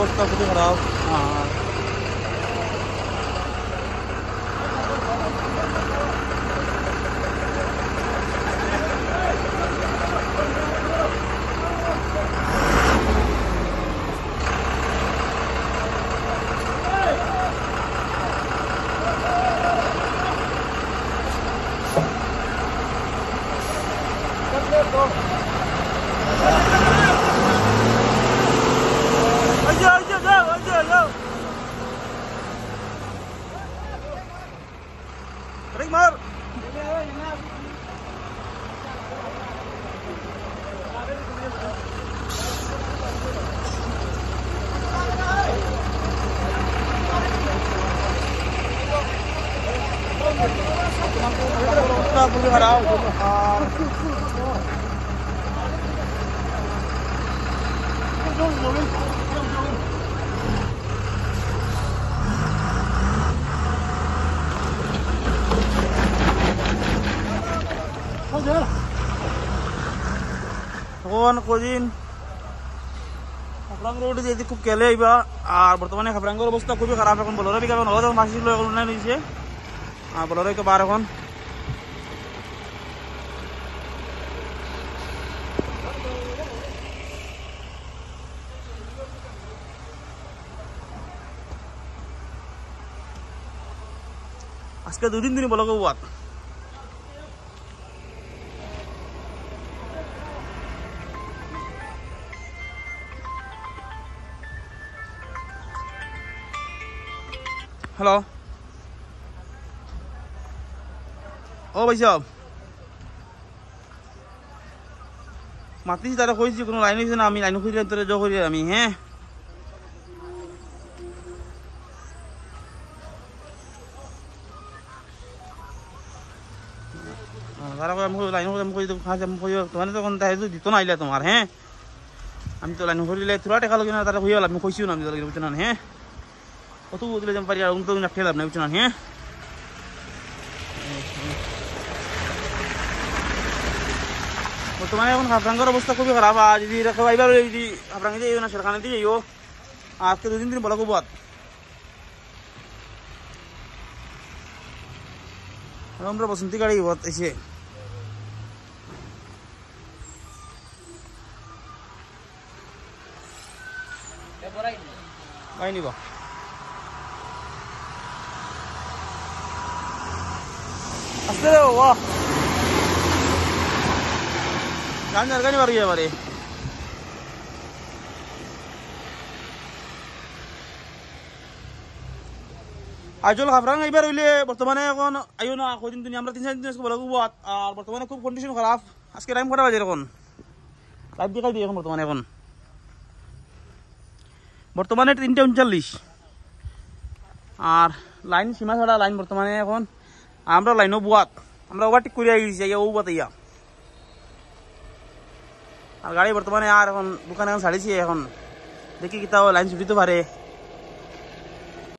অবস্থা খুবই খারাপ। Mar. এখন কদিন খাবরাং রোড যেতে খুব কেলে আইবা আর বর্তমানে খাবরাঙ্গের অবস্থা খুবই খারাপ। এখন বলরে বিকা এখন ওদের মাসি লয় নাই নিছে আর বলরে কে বার এখন আজকে দুদিন দিন বলকে বাত হ্যালো ও ভাই সাহেব মাতিছি তারা কইছি কোনো লাইন হয়েছে না আমি লাইন খুঁজলাম তোরা জো করি আমি হ্যাঁ তারা লাইন তোমার তখন দিত না আইলা তোমার হ্যাঁ আমি তো লাইন করিলে তোরা টেকা লাগে না তারা হয়ে গেল আমি কইছিও না আমি তোরা বুঝছো না হ্যাঁ কত বদলে যেমন পারি আর তো খেয়ে লাভ নাই বুঝছো না হ্যাঁ বর্তমানে এখন খাবরাঙ্গের অবস্থা খুবই খারাপ। আর যদি রেখে আইবার যদি খাবরাঙ্গে যাইও না সেখানে দিয়ে যাইও আজকে দুদিন দিন বলা খুব আমরা বসন্তী গাড়ি এসে গাড়ি নিবা আসতে বাহ গাড়ি বাড়ি যাবারে আজল খাবরাং এইবার হইলে বর্তমানে এখন আইও না কদিন দিন আমরা 3-4 দিন আজকে বলা আর বর্তমানে খুব কন্ডিশন খারাপ। আজকে টাইম কটা বাজে এখন লাইভ দেখাই দিই এখন বর্তমানে 3:39 আর লাইন সীমা ছাড়া লাইন বর্তমানে এখন আমরা লাইনও বুয়াত আমরা ওভারটেক করে গেছি ও বুয়াত ইয়া আর গাড়ি বর্তমানে আর এখন দোকানে এখন ছাড়িয়েছি এখন দেখি কিতা লাইন ছুটি তো পারে।